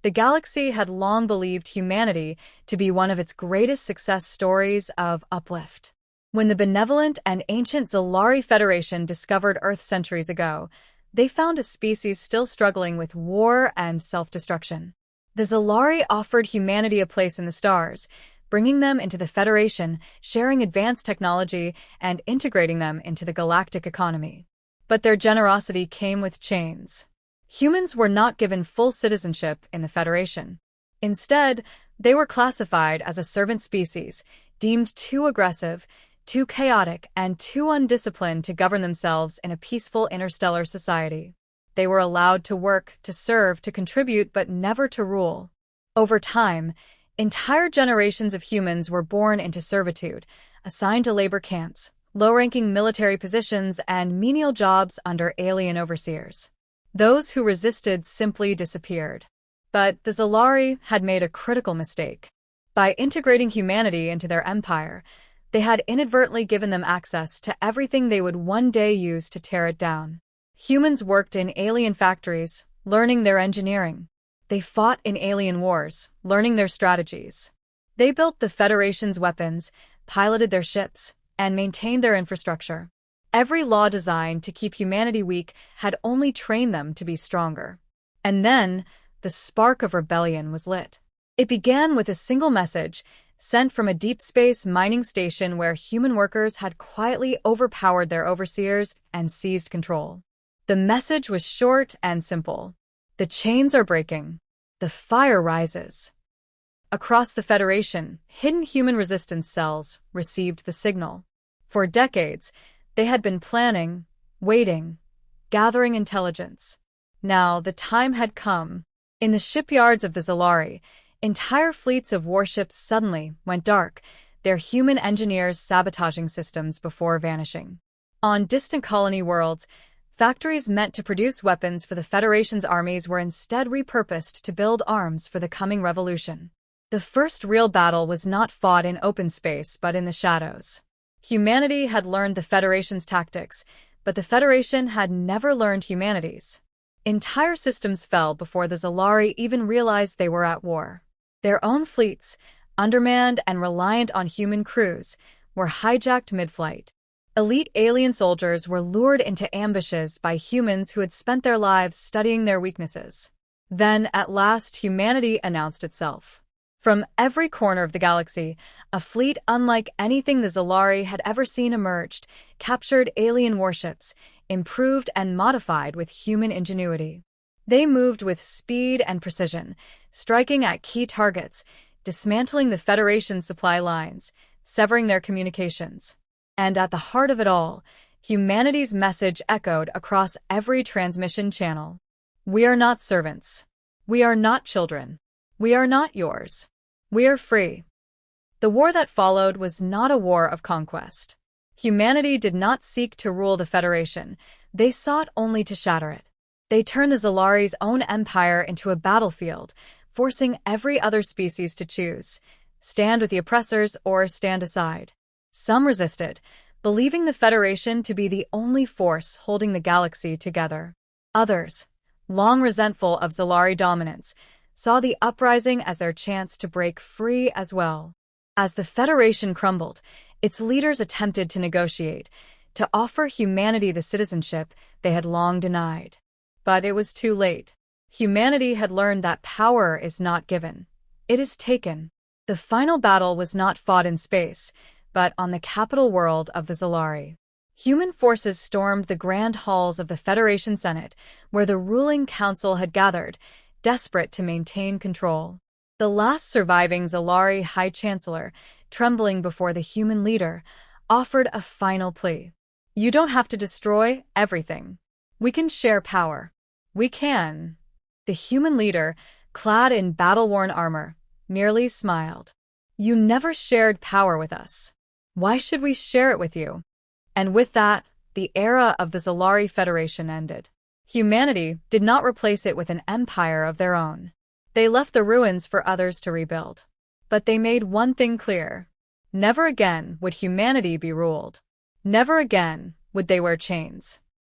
The galaxy had long believed humanity to be one of its greatest success stories of uplift. When the benevolent and ancient Xelari Federation discovered Earth centuries ago, they found a species still struggling with war and self-destruction. The Xelari offered humanity a place in the stars, bringing them into the Federation, sharing advanced technology, and integrating them into the galactic economy. But their generosity came with chains. Humans were not given full citizenship in the Federation. Instead, they were classified as a servant species, deemed too aggressive, too chaotic, and too undisciplined to govern themselves in a peaceful interstellar society. They were allowed to work, to serve, to contribute, but never to rule. Over time, entire generations of humans were born into servitude, assigned to labor camps, low-ranking military positions, and menial jobs under alien overseers. Those who resisted simply disappeared. But the Xelari had made a critical mistake. By integrating humanity into their empire, they had inadvertently given them access to everything they would one day use to tear it down. Humans worked in alien factories, learning their engineering. They fought in alien wars, learning their strategies. They built the Federation's weapons, piloted their ships, and maintained their infrastructure. Every law designed to keep humanity weak had only trained them to be stronger. And then, the spark of rebellion was lit. It began with a single message, sent from a deep space mining station where human workers had quietly overpowered their overseers and seized control. The message was short and simple. The chains are breaking. The fire rises. Across the Federation, hidden human resistance cells received the signal. For decades, they had been planning, waiting, gathering intelligence. Now the time had come. In the shipyards of the Xelari, entire fleets of warships suddenly went dark, their human engineers sabotaging systems before vanishing. On distant colony worlds, factories meant to produce weapons for the Federation's armies were instead repurposed to build arms for the coming revolution. The first real battle was not fought in open space but in the shadows. Humanity had learned the Federation's tactics, but the Federation had never learned humanity's. Entire systems fell before the Xelari even realized they were at war. Their own fleets, undermanned and reliant on human crews, were hijacked mid-flight. Elite alien soldiers were lured into ambushes by humans who had spent their lives studying their weaknesses. Then, at last, humanity announced itself. From every corner of the galaxy, a fleet unlike anything the Xelari had ever seen emerged, captured alien warships, improved and modified with human ingenuity. They moved with speed and precision, striking at key targets, dismantling the Federation's supply lines, severing their communications. And at the heart of it all, humanity's message echoed across every transmission channel. We are not servants. We are not children. We are not yours. We are free. The war that followed was not a war of conquest. Humanity did not seek to rule the Federation. They sought only to shatter it. They turned the Xelari's own empire into a battlefield, forcing every other species to choose, stand with the oppressors or stand aside. Some resisted, believing the Federation to be the only force holding the galaxy together. Others, long resentful of Xelari dominance, saw the uprising as their chance to break free as well. As the Federation crumbled, its leaders attempted to negotiate, to offer humanity the citizenship they had long denied. But it was too late. Humanity had learned that power is not given. It is taken. The final battle was not fought in space, but on the capital world of the Xelari. Human forces stormed the grand halls of the Federation Senate, where the ruling council had gathered, desperate to maintain control. The last surviving Xelari High Chancellor, trembling before the human leader, offered a final plea. You don't have to destroy everything. We can share power. We can. The human leader, clad in battle-worn armor, merely smiled. You never shared power with us. Why should we share it with you? And with that, the era of the Xelari Federation ended. Humanity did not replace it with an empire of their own. They left the ruins for others to rebuild. But they made one thing clear. Never again would humanity be ruled. Never again would they wear chains.